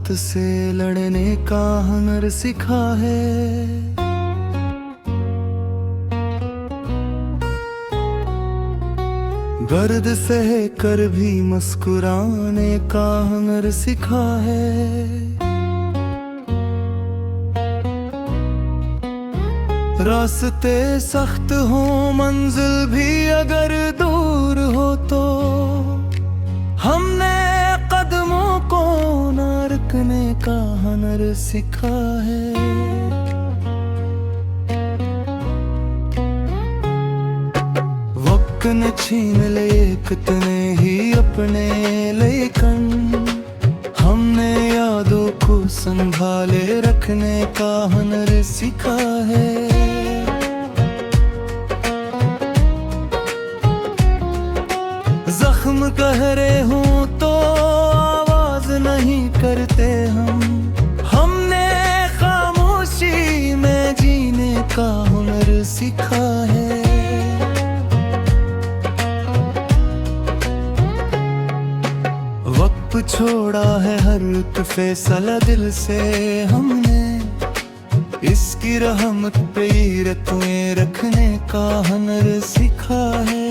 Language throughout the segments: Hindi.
मौत से लड़ने का हुनर सीखा है। दर्द सह कर भी मुस्कुराने का हुनर सीखा है। रास्ते सख्त हो मंजिल भी अगर दूर हो तो हमने कदमों को न रुकने का हुनर सीखा है। वक्त ने छीन ले कितने ही अपने, लेकिन हमने यादों को संभाले रखने का हुनर सीखा है। जख्म गहरे हों तो आवाज नहीं करते हमने खामोशी में जीने का हुनर सीखा है। वक्त छोड़ा है हर एक फैसला दिल से हमने, इसकी रहमत पे रत्वें रखने का हुनर सीखा है।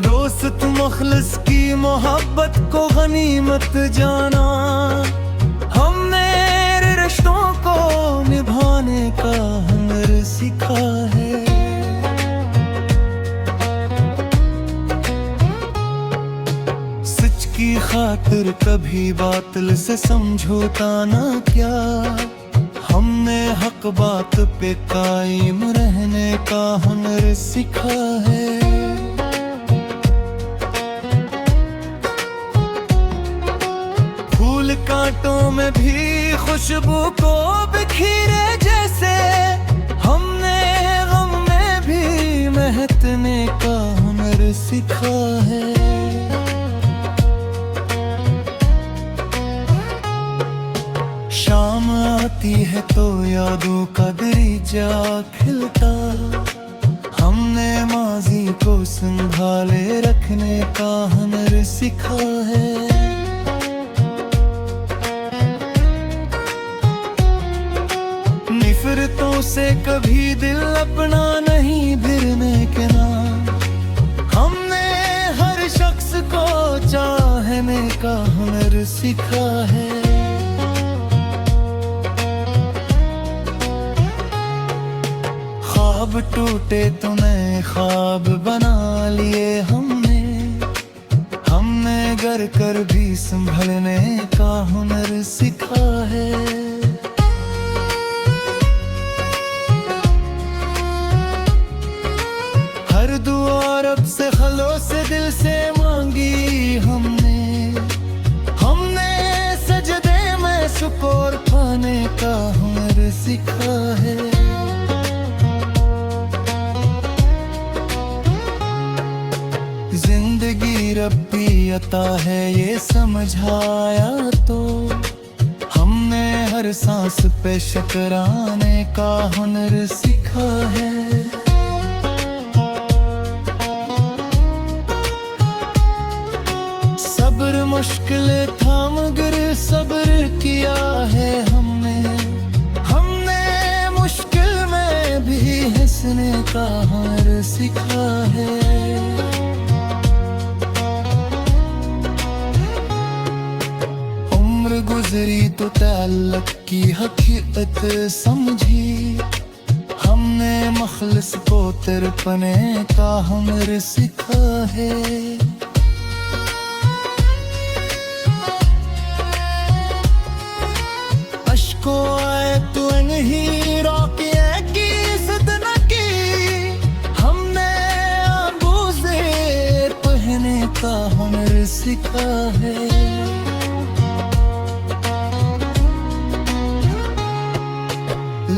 दोस्त मुखलिस की मोहब्बत को गनीमत जाना, हमने रिश्तों को निभाने का हुनर सीखा है। सच की खातिर कभी बातिल से समझौता ना किया, हमने हक बात पे कायम रहने का हुनर सीखा है। फूल कांटों में भी खुशबू को बिखेरे जैसे, हमने गम में भी महकने का हुनर सीखा है। शाम आती है तो यादों का दरीचा खिलता, हमने माजी को संभाले रखने का हुनर सीखा है। निफरतों से कभी दिल अपना नहीं भिड़ने के नाम, हमने हर शख्स को चाहने का हुनर सीखा है। ख्वाब टूटे तो नए ख्वाब बना लिए हमने गर कर भी संभलने का हुनर सीखा है। हर दुआ रब से खलो से दिल से मांगी हमने सजदे में सुकून पाने का हुनर सीखा है। जिंदगी रब्बी अता है ये समझाया तो, हमने हर सांस पे शुक्राने का हुनर सीखा है। सब्र मुश्किल था मगर सब्र किया है हमने मुश्किल में भी हंसने का हुनर सीखा है। उम्र गुजरी तो ताल्लुक की हकीकत समझी, हमने मखलिस को तिरपने का हुनर सीखा है। को आए तो नहीं रोके की इज्जत न की, हमने आबूज़े पहने का हुनर सीखा है।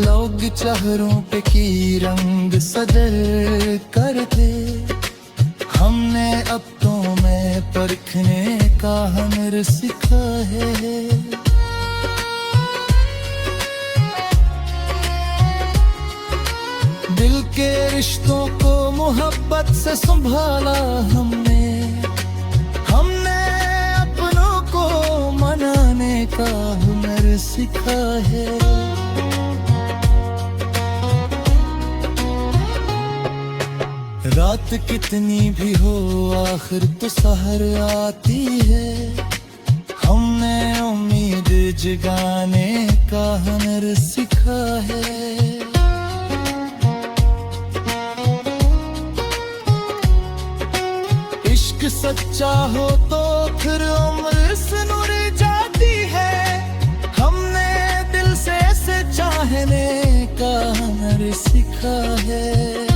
लोग चेहरों पे की रंग सदर करते, हमने अपनों में परखने का हुनर सीखा है। दिल के रिश्तों को मोहब्बत से संभाला हमने, सीखा है। रात कितनी भी हो आखिर तो सहर आती है। हमने उम्मीद जगाने का हुनर सीखा है। इश्क सच्चा हो तो फिर उम्र सुनूर जाती है। हमने दिल से चाहने का हुनर सीखा है।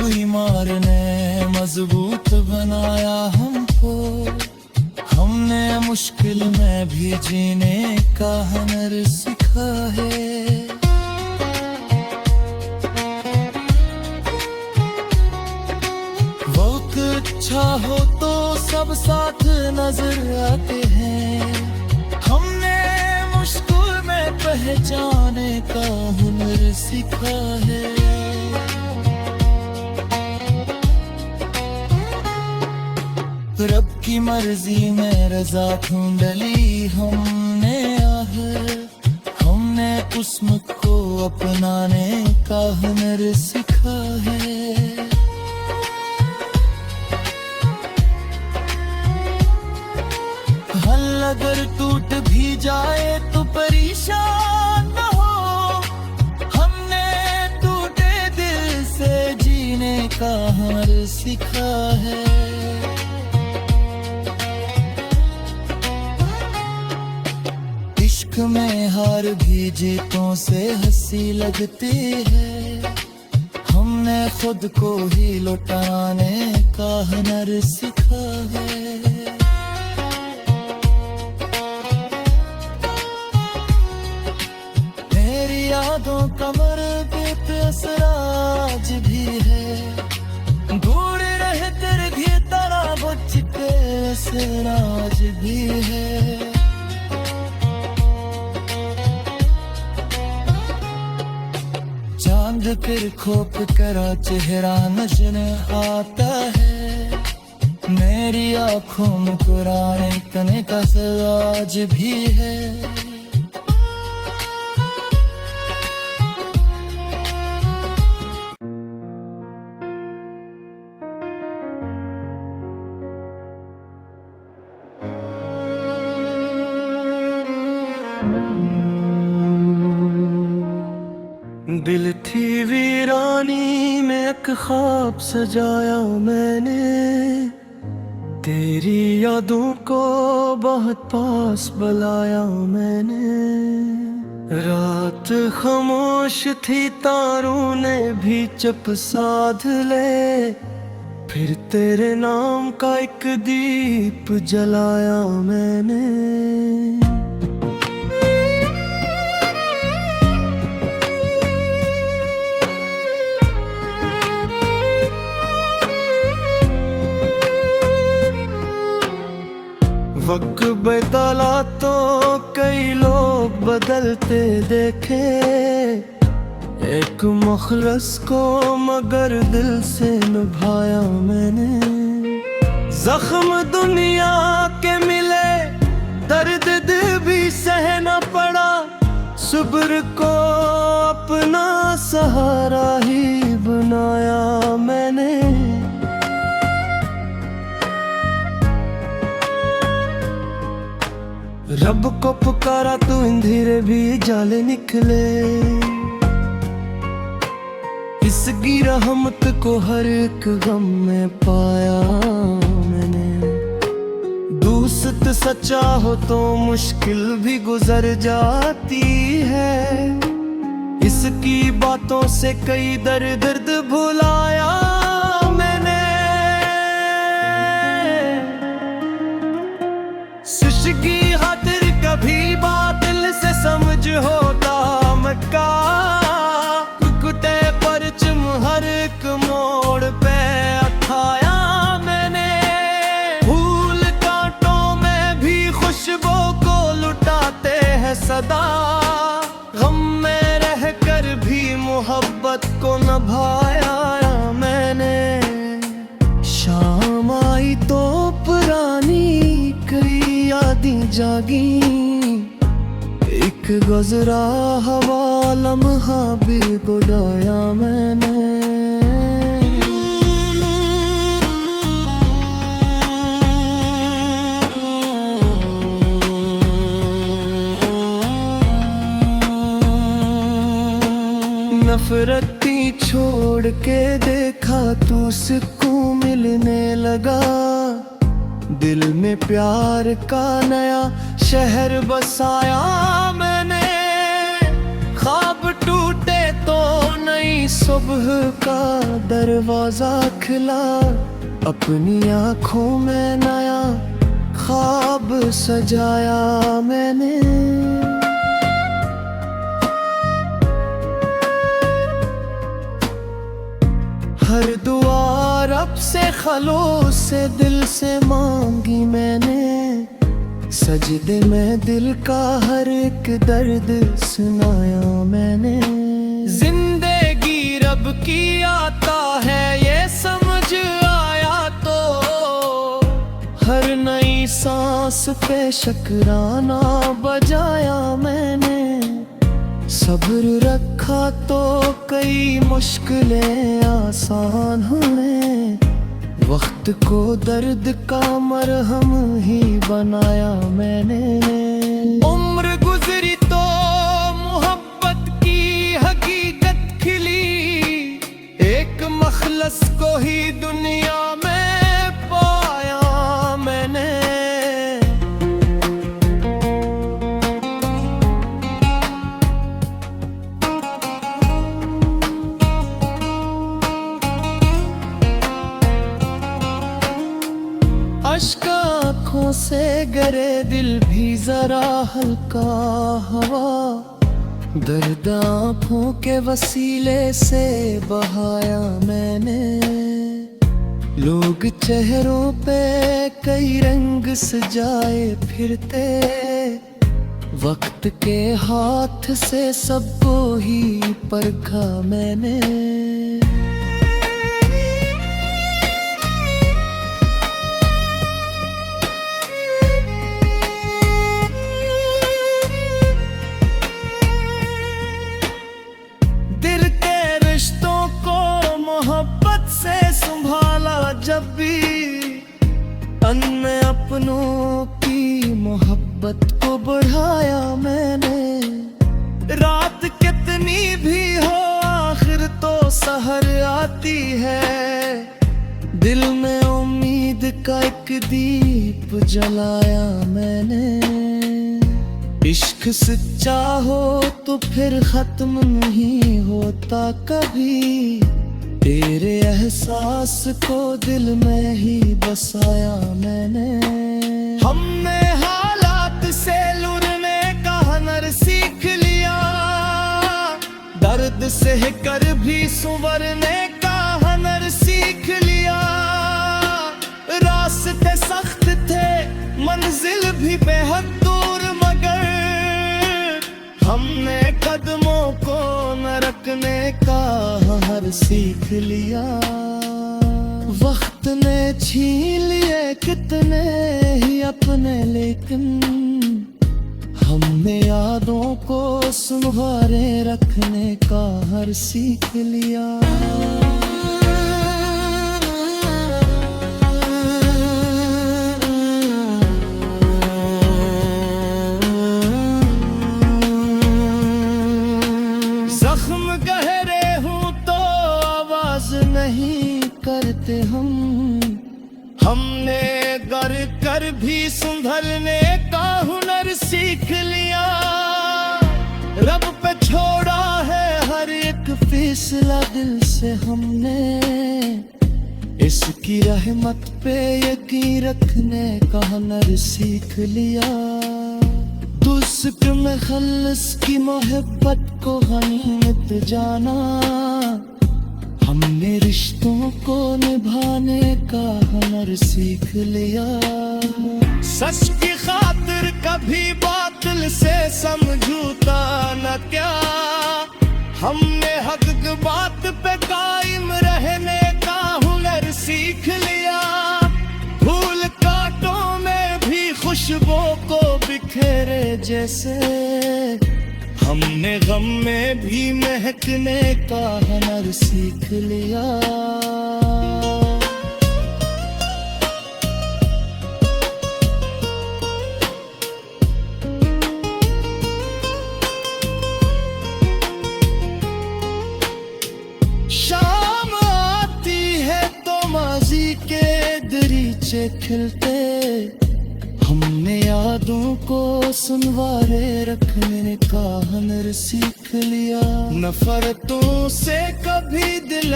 कोई मारने मजबूत बनाया हमको। हमने मुश्किल में भी जीने का हुनर सीखा है। वक्त अच्छा हो तो सब साथ नजर आते हैं। हमने मुश्किल में पहचाने का हुनर सीखा है। रब की मर्जी में रजा ढूंढ ली हमने आहर। हमने उस्म को अपनाने का हुनर सीखा है। हल अगर टूट भी जाए तो परेशान न हो। हमने टूटे दिल से जीने का हुनर सीखा है। इश्क में हार भी जीतों से हंसी लगती है। हमने खुद को ही लौटाने का हुनर सीखा है। मेरी यादों का मरबूत असर आज भी है। दूर रहे तेरे भी तरह बुझ के असर आज भी है। चांद फिर खोप करा चेहरा नजर आता है। मेरी आँखों में पुराने कने का आज भी है। दिल थी वीरानी में एक ख्वाब सजाया मैंने। तेरी यादों को बहुत पास बुलाया मैंने। रात खामोश थी तारों ने भी चुप साध ले। फिर तेरे नाम का एक दीप जलाया मैंने। वक्त बदला तो कई लोग बदलते देखे। एक मुखलस को मगर दिल से निभाया मैंने। जख्म दुनिया के मिले दर्द दिल भी सहना पड़ा। सब्र को अपना सहारा ही बनाया मैंने। रब को पुकारा तो अंधेरे भी जाले निकले। इस गी रहमत को हर एक गम में पाया मैंने। दोस्त सच्चा हो तो मुश्किल भी गुजर जाती है। इसकी बातों से कई दर्द भुलाया मैंने। सुशगी खातिर कभी बातिल से समझ होता मक्का। कुकुटे परचम हर एक मोड़ पे अठाया मैंने। फूल कांटों में भी खुशबू को लुटाते हैं सदा। गम में रहकर भी मोहब्बत को निभाया मैंने। शाम आई तो जागी, एक गुजरा हवा लम्हा भी गुदाया मैंने। नफरती छोड़ के देखा तो सुकून मिलने लगा, दिल में प्यार का नया शहर बसाया मैंने। ख्वाब टूटे तो नई सुबह का दरवाजा खुला, अपनी आँखों में नया ख्वाब सजाया मैंने। हर दुआ रब से खलूस से दिल से मांगी मैंने, सजदे में दिल का हर एक दर्द सुनाया मैंने। जिंदगी रब की आता है ये समझ आया तो, हर नई सांस पे शुकराना बजाया मैंने। सब्र रखा तो कई मुश्किलें आसान हुए, वक्त को दर्द का मरहम ही बनाया मैंने। उम्र गुजरी तो मोहब्बत की हकीकत खिली, एक मखलस को ही दुनिया में पाया मैंने। अश्क आँखों से गरे दिल भी जरा हल्का हवा, दर्द आँखों के वसीले से बहाया मैंने। लोग चेहरों पे कई रंग सजाए फिरते, वक्त के हाथ से सबको ही परखा मैंने। मोहब्बत से संभाला जब भी, तन में अपनों की मोहब्बत को बढ़ाया मैंने। रात कितनी भी हो आखिर तो सहर आती है, दिल में उम्मीद का एक दीप जलाया मैंने। इश्क सच्चा हो तो फिर खत्म नहीं होता कभी, तेरे एहसास को दिल में ही बसाया मैंने। हमने हालात से लुरने का हुनर सीख लिया, दर्द सह कर भी संवरने का हुनर सीख लिया। रास्ते सख्त थे मंजिल भी बेहद दूर, मगर हमने कदमों को न रखने का हर सीख लिया। वक्त ने छीन लिए कितने ही अपने, लेकिन हमने यादों को संभाले रखने का हर सीख लिया। जख्म गहरे हूँ तो आवाज नहीं करते हमने गर कर भी संभलने का हुनर सीख लिया। रब पे छोड़ा है हर एक फैसला दिल से हमने, इसकी रहमत पे यकीन रखने का हुनर सीख लिया। दुश्क में खल्स की मोहब्बत को गनीमत जाना, हमने रिश्तों को निभाने का हुनर सीख लिया। सच की खातिर कभी बातिल से समझौता न क्या, हमने हक की बात पे कायम रहने का हुनर सीख लिया। फूल कांटों में भी खुशबू को बिखेरे जैसे। हमने गम में भी महकने का हुनर सीख लिया। शाम आती है तो माजी के दरीचे खिलते। हमने यादों को सुनवारे रखने का हुनर सीख लिया। नफरतों से कभी दिल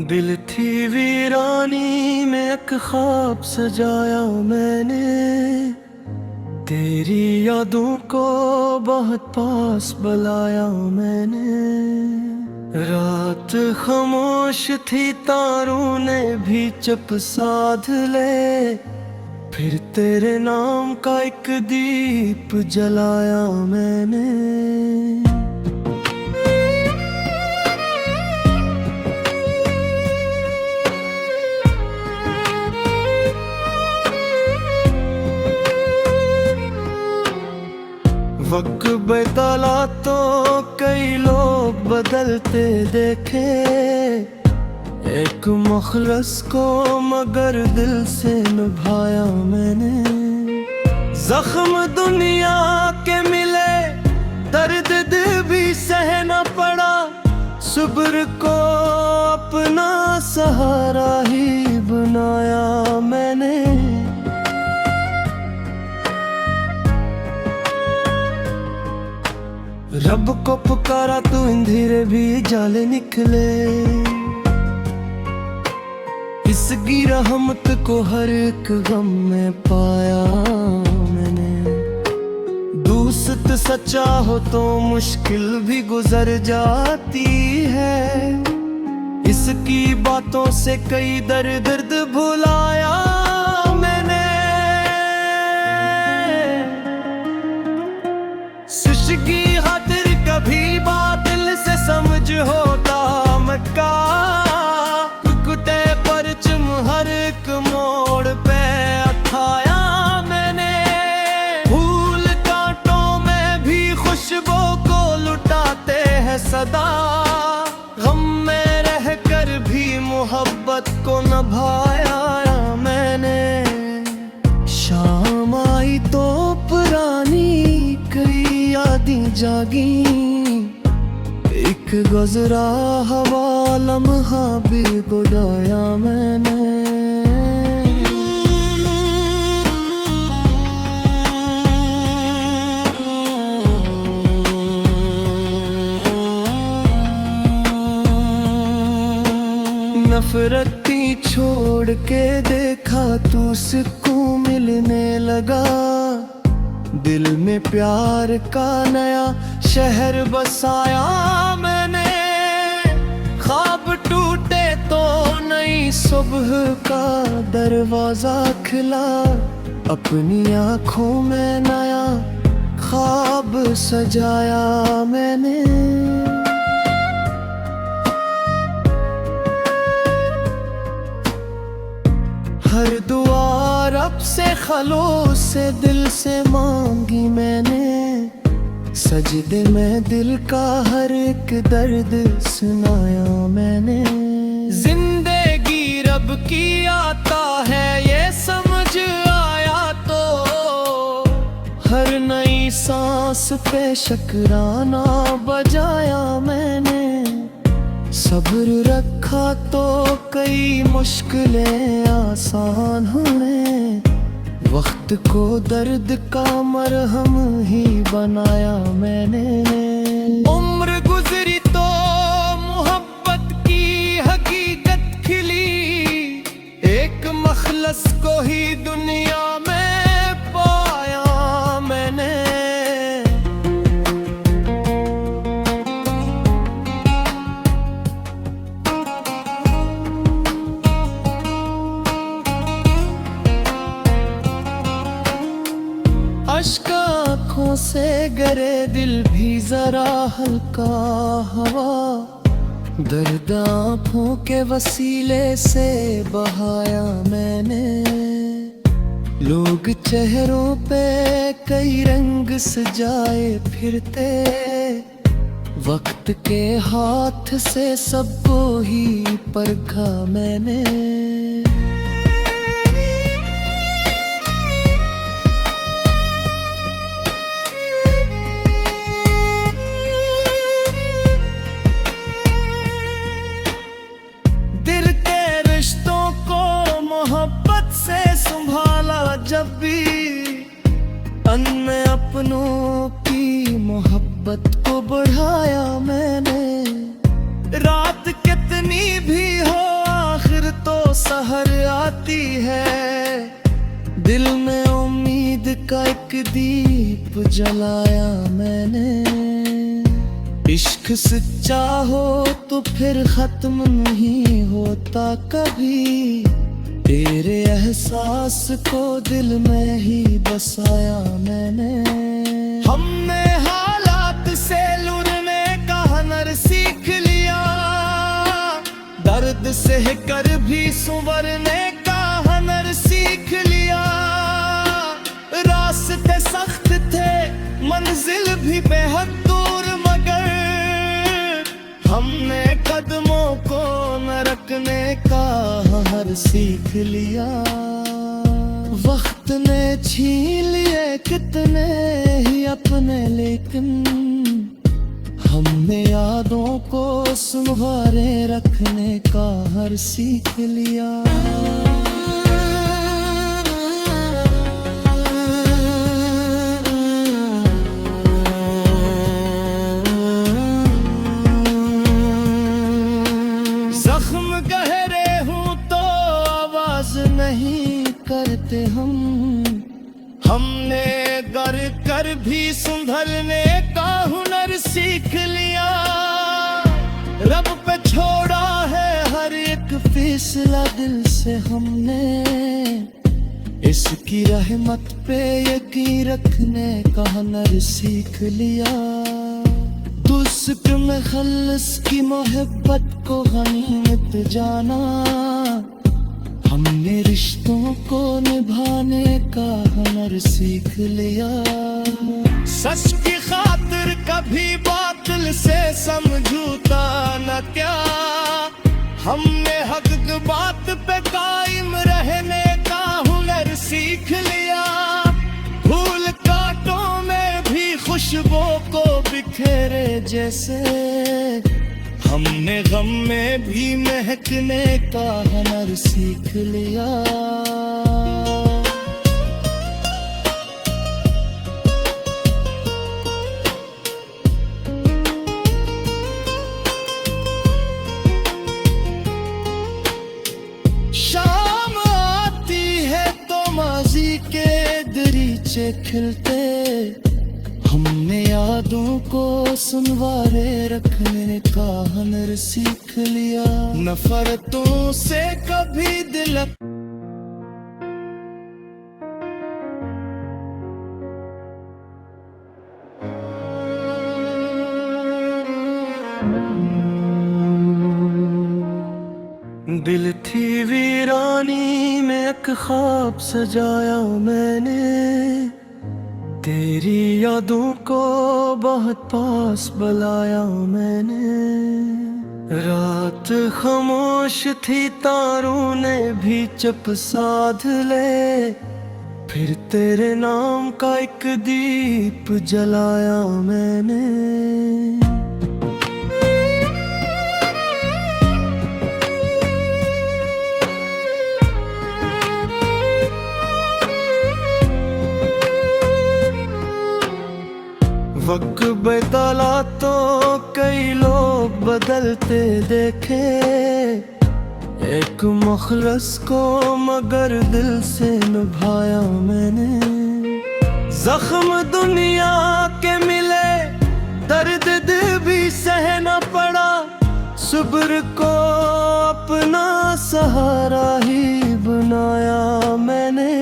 दिल थी वीरानी में एक ख्वाब सजाया मैंने। तेरी यादों को बहुत पास बुलाया मैंने। रात खामोश थी तारों ने भी चुप साध ले। फिर तेरे नाम का एक दीप जलाया मैंने। वक्त बदला तो कई लोग बदलते देखे। एक मुखलस को मगर दिल से निभाया मैंने। जख्म दुनिया के मिले, दर्द दिल भी सहना पड़ा। सब्र को अपना सहारा ही बनाया मैंने। रब को पुकारा तो अंधेरे भी जाले निकले। इसकी रहमत को हर एक गम में पाया मैंने। दोस्त सच्चा हो तो मुश्किल भी गुजर जाती है। इसकी बातों से कई दर्द भुलाया मैंने। सुशगी कभी बादल से समझ होता मक्का। कुत्ते परचम हर एक मोड़ पे उठाया मैंने। फूल कांटों में भी खुशबू को लुटाते हैं सदा। गम में रहकर भी मोहब्बत को निभाया मैंने। शाम आई तो पुरानी कई यादें जागी। एक गुजरा हवा लम्हा भी गुदाया मैंने। नफरती छोड़ के देखा तू सुकून मिलने लगा। दिल में प्यार का नया शहर बसाया मैंने। ख्वाब टूटे तो नई सुबह का दरवाजा खुला। अपनी आँखों में नया ख्वाब सजाया मैंने। हर दुआ रब से खलूस से दिल से मांगी मैंने। सजदे में दिल का हर एक दर्द सुनाया मैंने। जिंदगी रब की आता है ये समझ आया तो। हर नई सांस पे शुक्राना बजाया मैंने। सब्र रखा तो कई मुश्किलें आसान हुए। वक्त को दर्द का मरहम ही बनाया मैंने। उम्र गुजरी तो मोहब्बत की हकीकत खिली। एक मखलस को ही दुनिया में पाया मैंने। अश्क आँखों से गरे दिल भी जरा हल्का हवा, दर्द आँखों के वसीले से बहाया मैंने। लोग चेहरों पे कई रंग सजाए फिरते, वक्त के हाथ से सबको ही परखा मैंने। दिल के रिश्तों को मोहब्बत से संभाला जब भी, अन्य अपनों की मोहब्बत को बढ़ाया मैंने। रात कितनी भी हो आखिर तो सहर आती है, दिल में उम्मीद का एक दीप जलाया मैंने। इश्क सच्चा हो तो फिर खत्म नहीं होता कभी, तेरे एहसास को दिल में ही बसाया मैंने। हमने हालात से लुरने का हुनर सीख लिया, दर्द सह कर भी संवरने का हुनर सीख लिया। रास्ते सख्त थे मंजिल भी बेहद दूर, मगर हमने कदमों को न रखने का हर सीख लिया। वक्त ने छीन लिए कितने ही अपने, लेकिन हमने यादों को संवारे रखने का हर सीख लिया। जख्म गहरे हूँ तो आवाज नहीं करते हमने गर कर भी संभलने का हुनर सीख लिया। रब पे छोड़ा है हर एक फैसला दिल से हमने, इसकी रहमत पे यकीन रखने का हुनर सीख लिया। दुस्क में खल्स की मोहब्बत को गनीमत जाना, हमने रिश्तों को निभाने का हुनर सीख लिया। सच की खातिर कभी बातिल से समझौता न क्या, हमने हक की बात पे कायम रहने का हुनर सीख लिया। फूल कांटों में भी खुशबू को बिखेरे जैसे, हमने गम में भी महकने का हुनर सीख लिया। शाम आती है तो माजी के दरीचे खिलते, हमने यादों को सुनवारे रखने का हुनर सीख लिया। नफरतों से कभी दिल दिल थी वीरानी में एक ख्वाब सजाया मैंने, तेरी यादों को बहुत पास बुलाया मैंने। रात खामोश थी तारों ने भी चुप साध ले, फिर तेरे नाम का एक दीप जलाया मैंने। वक्त बदला तो कई लोग बदलते देखे, एक मुखलस को मगर दिल से निभाया मैंने। जख्म दुनिया के मिले, दर्द दिल भी सहना पड़ा, सब्र को अपना सहारा ही बनाया मैंने।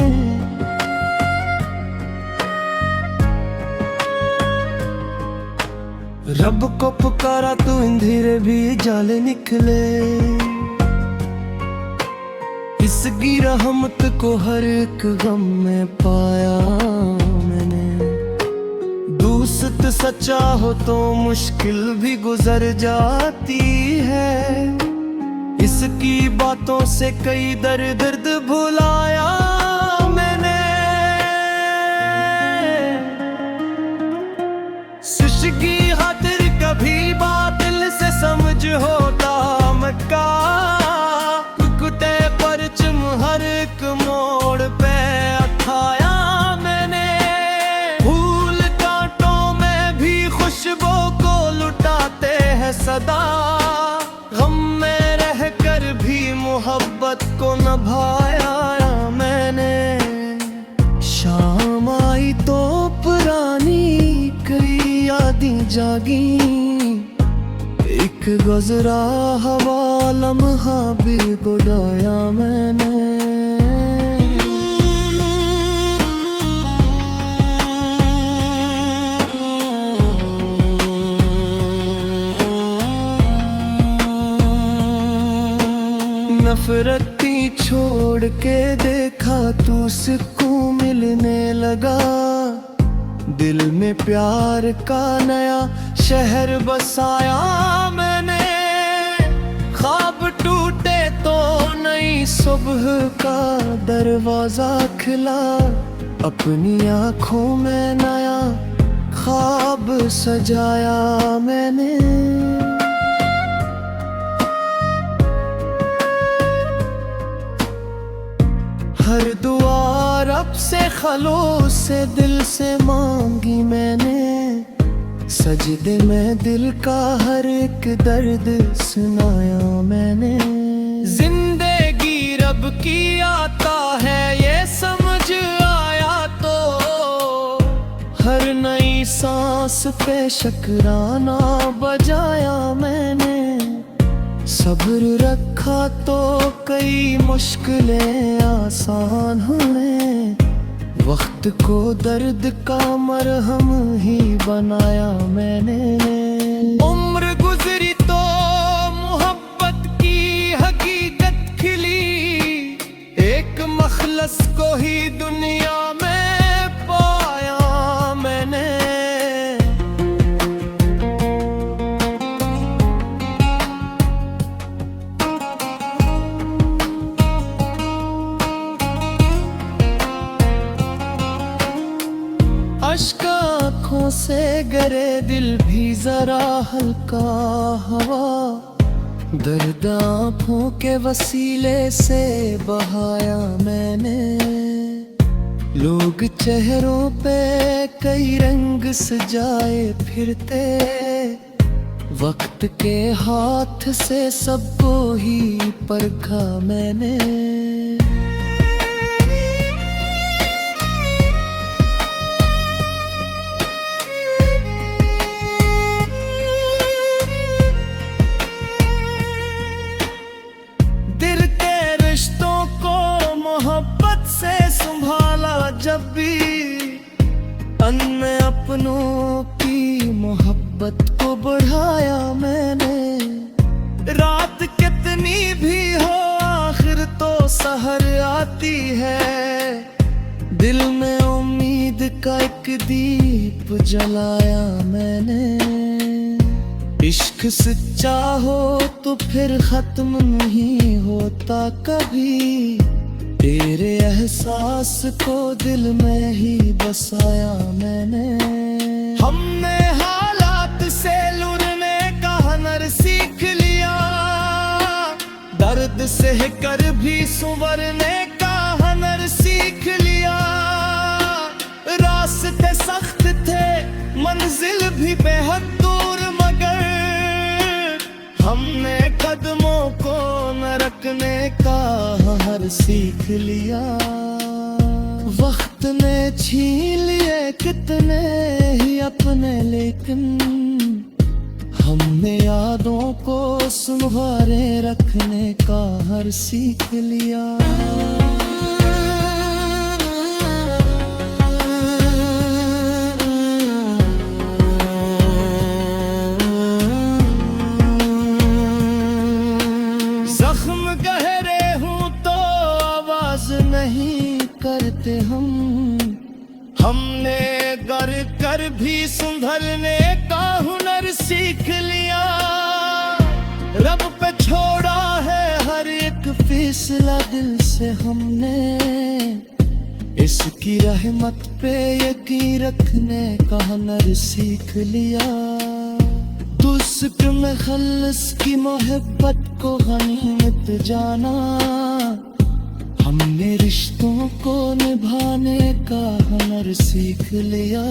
रब को पुकारा तो इंधिरे भी जाले निकले। इस की रहमत को हर एक गम में पाया मैंने। दोस्त सच्चा हो तो मुश्किल भी गुजर जाती है। इसकी बातों से कई दर्द भुलाया मैंने। की खातिर कभी बातिल से समझ होता मक्का। कुत्ते परचम हर एक मोड़ पे उठाया मैंने। फूल कांटों में भी खुशबू को लुटाते हैं सदा। गम में रहकर भी मोहब्बत को निभाया मैंने। शाम आई तो पुरानी कई यादें जागी। एक गुजरा हवा लम्हा भी गुड़ाया मैंने। नफरती छोड़ के देखा तू सुकून मिलने लगा। दिल में प्यार का नया शहर बसाया मैंने। ख्वाब टूटे तो नई सुबह का दरवाजा खिला। अपनी आँखों में नया ख्वाब सजाया मैंने। हर दुआ रब से खलूस से दिल से मांगी मैंने। सजदे में दिल का हर एक दर्द सुनाया मैंने। जिंदगी रब की आता है ये समझ आया तो। हर नई सांस पे शुक्राना बजाया मैंने। सब्र रखा तो कई मुश्किलें आसान हुए। वक्त को दर्द का मरहम ही बनाया मैंने। उम्र गुजरी तो मोहब्बत की हकीकत खिली। एक मखलस को ही दुनिया में पाया मैंने। अश्क आँखों से गरे दिल भी जरा हल्का हवा। दर्द आँखों के वसीले से बहाया मैंने। लोग चेहरों पे कई रंग सजाए फिरते। वक्त के हाथ से सबको ही परखा मैंने। से संभाला जब भी अन्य अपनों की मोहब्बत को बढ़ाया मैंने। रात कितनी भी हो आखिर तो सहर आती है। दिल में उम्मीद का एक दीप जलाया मैंने। इश्क सच्चा हो तो फिर खत्म नहीं होता कभी। तेरे एहसास को दिल में ही बसाया मैंने। हमने हालात से लुरने का हुनर सीख लिया। दर्द सह कर भी संवरने का हुनर सीख लिया। रास्ते सख्त थे मंजिल भी बेहद दूर मगर। हमने कदमों को न रखने का हर सीख लिया। वक्त ने छीन लिए कितने ही अपने लेकिन। हमने यादों को संभाले रखने का हर सीख लिया। नाज नहीं करते हमने गर कर भी सुधरने का हुनर सीख लिया। रब पे छोड़ा है हर एक फैसला दिल से हमने, इसकी रहमत पे यकीन रखने का हुनर सीख लिया। तुस्क में खल्स की मोहब्बत को गनीमत जाना, हमने रिश्तों को निभाने का हुनर सीख लिया।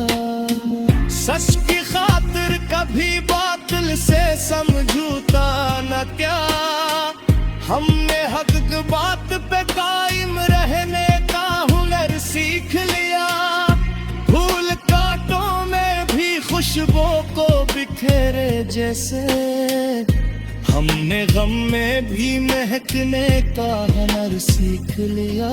सच की खातिर कभी बातिल से समझौता न क्या, हमने हक की बात पे कायम रहने का हुनर सीख लिया। फूल कांटों में भी खुशबू को बिखेरे जैसे, हमने गम में भी महकने का हुनर सीख लिया।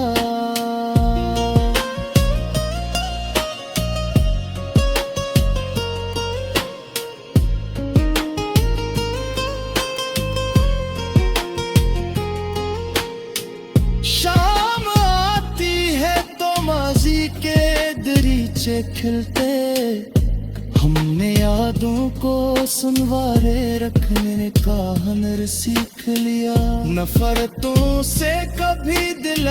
शाम आती है तो माजी के दरीचे खिलते, हमने यादों को सुनवारे रखने का हुनर सीख लिया। नफरतों से कभी दिल